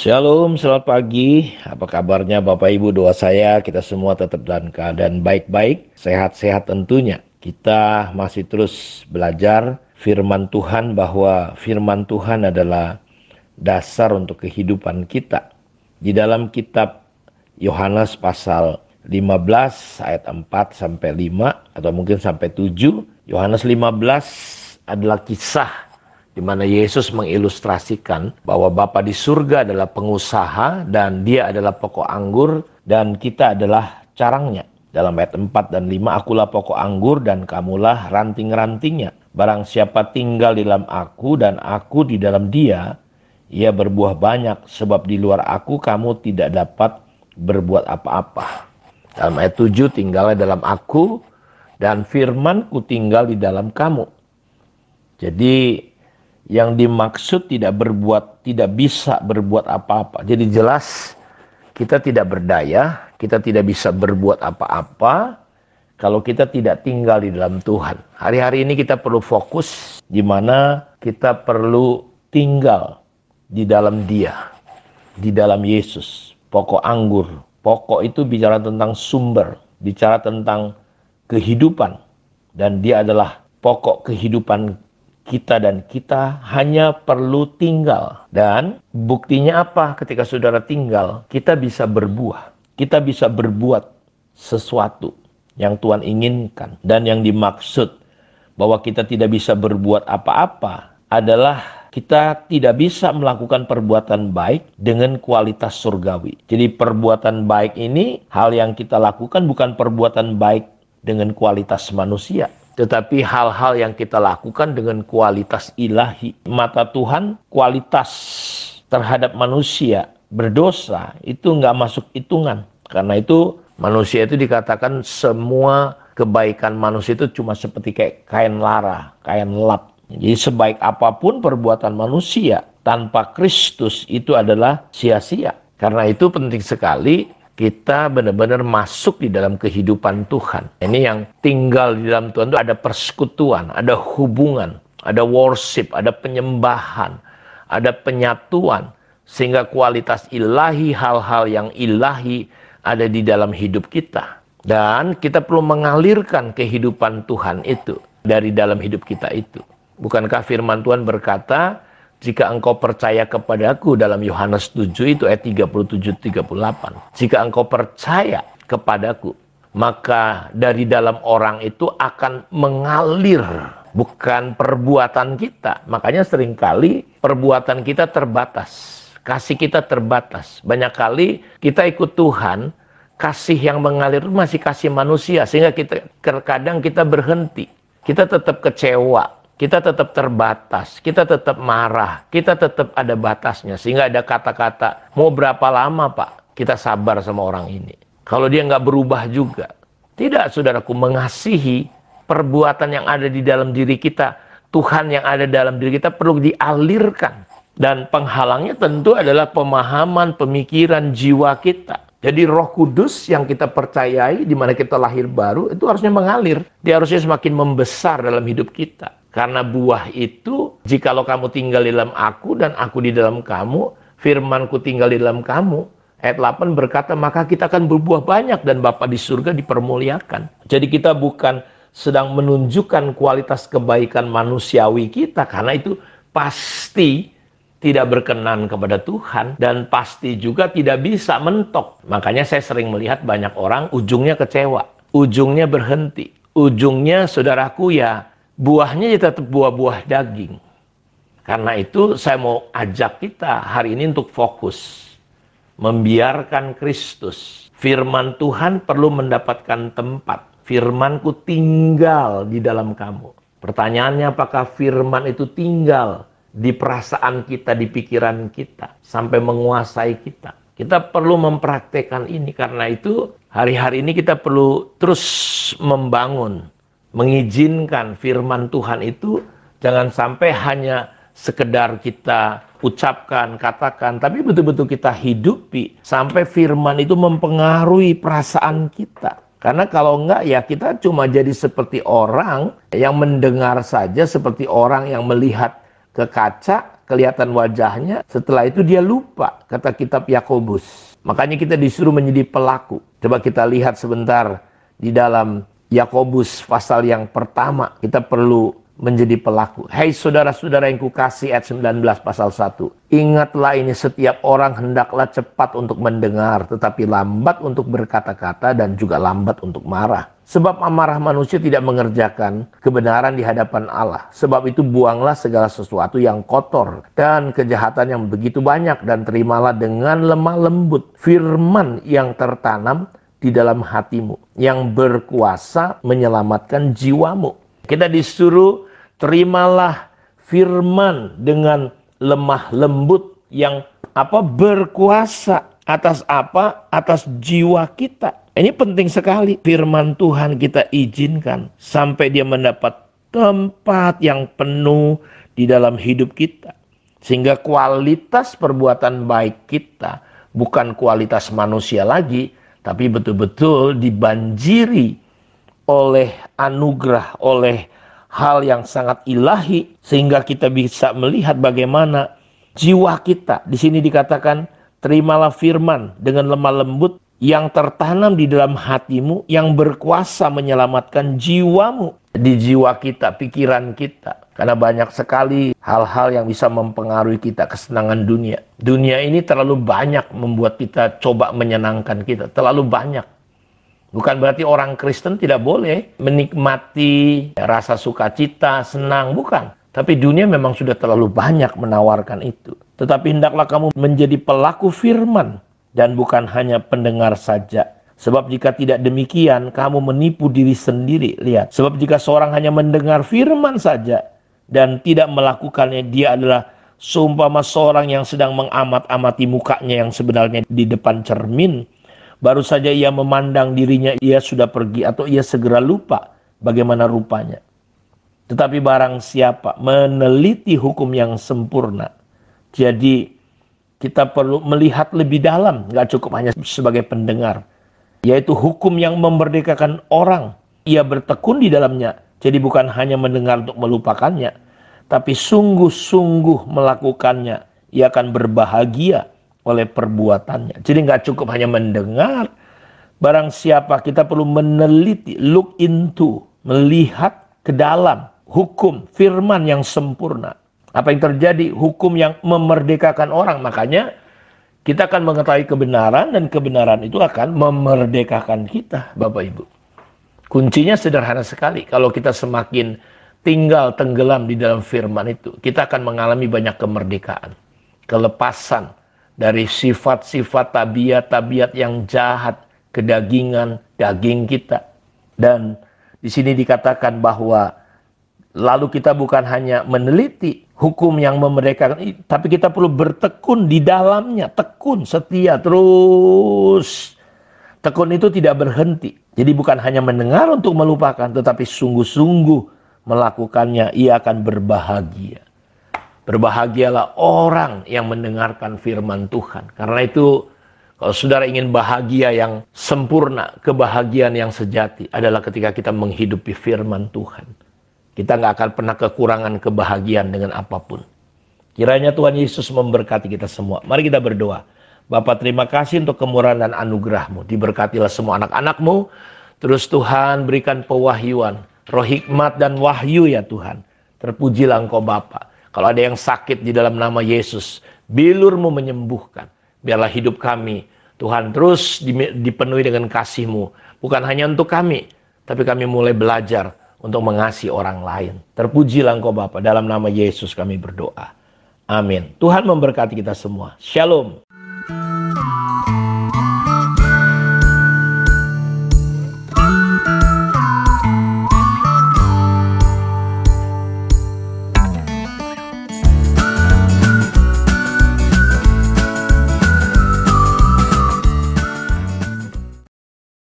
Shalom, selamat pagi. Apa kabarnya Bapak Ibu? Doa saya kita semua tetap dalam keadaan baik-baik, sehat-sehat tentunya. Kita masih terus belajar firman Tuhan, bahwa firman Tuhan adalah dasar untuk kehidupan kita. Di dalam kitab Yohanes pasal 15 ayat 4 sampai 5 atau mungkin sampai 7. Yohanes 15 adalah kisah di mana Yesus mengilustrasikan bahwa Bapa di surga adalah pengusaha dan Dia adalah pokok anggur dan kita adalah carangnya. Dalam ayat 4 dan 5, akulah pokok anggur dan kamulah ranting-rantingnya. Barang siapa tinggal di dalam aku dan aku di dalam dia, ia berbuah banyak, sebab di luar aku kamu tidak dapat berbuat apa-apa. Dalam ayat 7, tinggallah dalam aku dan firmanku tinggal di dalam kamu. Jadi yang dimaksud tidak bisa berbuat apa-apa. Jadi jelas kita tidak berdaya, kita tidak bisa berbuat apa-apa kalau kita tidak tinggal di dalam Tuhan. Hari-hari ini kita perlu fokus di mana kita perlu tinggal di dalam Dia, di dalam Yesus. Pokok anggur. Pokok itu bicara tentang sumber, bicara tentang kehidupan, dan Dia adalah pokok kehidupan kita, dan kita hanya perlu tinggal. Dan buktinya apa? Ketika saudara tinggal, kita bisa berbuah. Kita bisa berbuat sesuatu yang Tuhan inginkan. Dan yang dimaksud bahwa kita tidak bisa berbuat apa-apa adalah kita tidak bisa melakukan perbuatan baik dengan kualitas surgawi. Jadi perbuatan baik ini, hal yang kita lakukan bukan perbuatan baik dengan kualitas manusia, tetapi hal-hal yang kita lakukan dengan kualitas ilahi. Mata Tuhan, kualitas terhadap manusia berdosa itu nggak masuk hitungan. Karena itu manusia itu dikatakan semua kebaikan manusia itu cuma seperti kayak kain lara, kain lap. Jadi sebaik apapun perbuatan manusia, tanpa Kristus itu adalah sia-sia. Karena itu penting sekali kita benar-benar masuk di dalam kehidupan Tuhan. Ini yang tinggal di dalam Tuhan itu ada persekutuan, ada hubungan, ada worship, ada penyembahan, ada penyatuan. Sehingga kualitas ilahi, hal-hal yang ilahi ada di dalam hidup kita. Dan kita perlu mengalirkan kehidupan Tuhan itu dari dalam hidup kita itu. Bukankah firman Tuhan berkata, jika engkau percaya kepadaku, dalam Yohanes 7 itu ayat 37-38. Jika engkau percaya kepadaku, maka dari dalam orang itu akan mengalir, bukan perbuatan kita. Makanya seringkali perbuatan kita terbatas, kasih kita terbatas. Banyak kali kita ikut Tuhan, kasih yang mengalir masih kasih manusia, sehingga kadang kita berhenti. Kita tetap kecewa, kita tetap terbatas, kita tetap marah, kita tetap ada batasnya. Sehingga ada kata-kata, mau berapa lama Pak kita sabar sama orang ini? Kalau dia nggak berubah juga. Tidak, saudaraku, mengasihi perbuatan yang ada di dalam diri kita, Tuhan yang ada dalam diri kita perlu dialirkan. Dan penghalangnya tentu adalah pemahaman, pemikiran, jiwa kita. Jadi Roh Kudus yang kita percayai, di mana kita lahir baru, itu harusnya mengalir. Dia harusnya semakin membesar dalam hidup kita. Karena buah itu, jikalau kamu tinggal di dalam aku dan aku di dalam kamu, firmanku tinggal di dalam kamu. Ayat 8 berkata, maka kita akan berbuah banyak dan Bapa di surga dipermuliakan. Jadi kita bukan sedang menunjukkan kualitas kebaikan manusiawi kita, karena itu pasti tidak berkenan kepada Tuhan dan pasti juga tidak bisa mentok. Makanya saya sering melihat banyak orang ujungnya kecewa, ujungnya berhenti, ujungnya saudaraku ya buahnya tetap buah-buah daging. Karena itu saya mau ajak kita hari ini untuk fokus membiarkan Kristus. Firman Tuhan perlu mendapatkan tempat. Firmanku tinggal di dalam kamu. Pertanyaannya, apakah firman itu tinggal di perasaan kita, di pikiran kita, sampai menguasai kita? Kita perlu mempraktekkan ini. Karena itu hari-hari ini kita perlu terus membangun, mengizinkan firman Tuhan itu jangan sampai hanya sekedar kita ucapkan, katakan, tapi betul-betul kita hidupi sampai firman itu mempengaruhi perasaan kita. Karena kalau enggak ya kita cuma jadi seperti orang yang mendengar saja, seperti orang yang melihat ke kaca kelihatan wajahnya, setelah itu dia lupa, kata kitab Yakobus. Makanya kita disuruh menjadi pelaku. Coba kita lihat sebentar di dalam Yakobus pasal yang pertama, kita perlu menjadi pelaku. Hai saudara-saudara yang kukasih, ayat 19 pasal 1. Ingatlah ini, setiap orang hendaklah cepat untuk mendengar, tetapi lambat untuk berkata-kata dan juga lambat untuk marah. Sebab amarah manusia tidak mengerjakan kebenaran di hadapan Allah. Sebab itu buanglah segala sesuatu yang kotor dan kejahatan yang begitu banyak, dan terimalah dengan lemah lembut firman yang tertanam di dalam hatimu, yang berkuasa menyelamatkan jiwamu. Kita disuruh terimalah firman dengan lemah lembut yang berkuasa atas atas jiwa kita. Ini penting sekali. Firman Tuhan kita izinkan sampai dia mendapat tempat yang penuh di dalam hidup kita, sehingga kualitas perbuatan baik kita bukan kualitas manusia lagi, tapi betul-betul dibanjiri oleh anugerah, oleh hal yang sangat ilahi, sehingga kita bisa melihat bagaimana jiwa kita. Di sini dikatakan, terimalah firman dengan lemah lembut yang tertanam di dalam hatimu, yang berkuasa menyelamatkan jiwamu. Di jiwa kita, pikiran kita. Karena banyak sekali hal-hal yang bisa mempengaruhi kita, kesenangan dunia. Dunia ini terlalu banyak membuat kita coba menyenangkan kita. Terlalu banyak. Bukan berarti orang Kristen tidak boleh menikmati rasa sukacita, senang. Bukan. Tapi dunia memang sudah terlalu banyak menawarkan itu. Tetapi hendaklah kamu menjadi pelaku firman, dan bukan hanya pendengar saja. Sebab jika tidak demikian, kamu menipu diri sendiri. Lihat, sebab jika seorang hanya mendengar firman saja dan tidak melakukannya, dia adalah seumpama seorang yang sedang mengamat-amati mukanya yang sebenarnya di depan cermin. Baru saja ia memandang dirinya, ia sudah pergi, atau ia segera lupa bagaimana rupanya. Tetapi barang siapa meneliti hukum yang sempurna, jadi kita perlu melihat lebih dalam, nggak cukup hanya sebagai pendengar. Yaitu hukum yang memerdekakan orang. Ia bertekun di dalamnya. Jadi bukan hanya mendengar untuk melupakannya, tapi sungguh-sungguh melakukannya. Ia akan berbahagia oleh perbuatannya. Jadi nggak cukup hanya mendengar. Barang siapa, kita perlu meneliti, look into, melihat ke dalam hukum, firman yang sempurna. Apa yang terjadi? Hukum yang memerdekakan orang. Makanya kita akan mengetahui kebenaran, dan kebenaran itu akan memerdekakan kita, Bapak Ibu. Kuncinya sederhana sekali. Kalau kita semakin tinggal tenggelam di dalam firman itu, kita akan mengalami banyak kemerdekaan. Kelepasan dari sifat-sifat tabiat-tabiat yang jahat, kedagingan, daging kita. Dan di sini dikatakan bahwa lalu kita bukan hanya meneliti hukum yang memerdekakan, tapi kita perlu bertekun di dalamnya. Tekun, setia, terus. Tekun itu tidak berhenti. Jadi bukan hanya mendengar untuk melupakan, tetapi sungguh-sungguh melakukannya. Ia akan berbahagia. Berbahagialah orang yang mendengarkan firman Tuhan. Karena itu, kalau saudara ingin bahagia yang sempurna, kebahagiaan yang sejati adalah ketika kita menghidupi firman Tuhan. Kita nggak akan pernah kekurangan kebahagiaan dengan apapun. Kiranya Tuhan Yesus memberkati kita semua. Mari kita berdoa. Bapa, terima kasih untuk kemurahan dan anugerah-Mu. Diberkatilah semua anak-anak-Mu. Terus Tuhan berikan pewahyuan, roh hikmat dan wahyu ya Tuhan. Terpujilah Engkau Bapa. Kalau ada yang sakit di dalam nama Yesus, bilur-Mu menyembuhkan. Biarlah hidup kami, Tuhan, terus dipenuhi dengan kasih-Mu. Bukan hanya untuk kami, tapi kami mulai belajar untuk mengasihi orang lain. Terpujilah Engkau Bapa, dalam nama Yesus kami berdoa. Amin. Tuhan memberkati kita semua. Shalom.